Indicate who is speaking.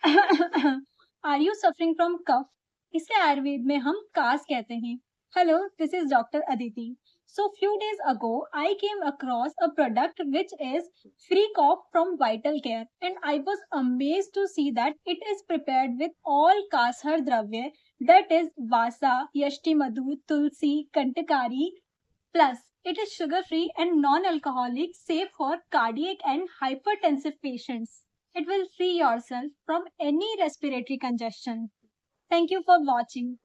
Speaker 1: Are you suffering from कफ? इसे आयुर्वेद में हम कास कहते हैं. Hello, this is doctor Aditi. So few days ago, I came across a product which is free cough from Vital Care, and I was amazed to see that it is prepared with all Kashar Dravya, that is Vasa, Yashti Madhu, Tulsi, Kantakari. Plus, it is sugar-free and non-alcoholic, safe for cardiac and hypertensive patients. It will free yourself from any respiratory congestion. Thank you for watching.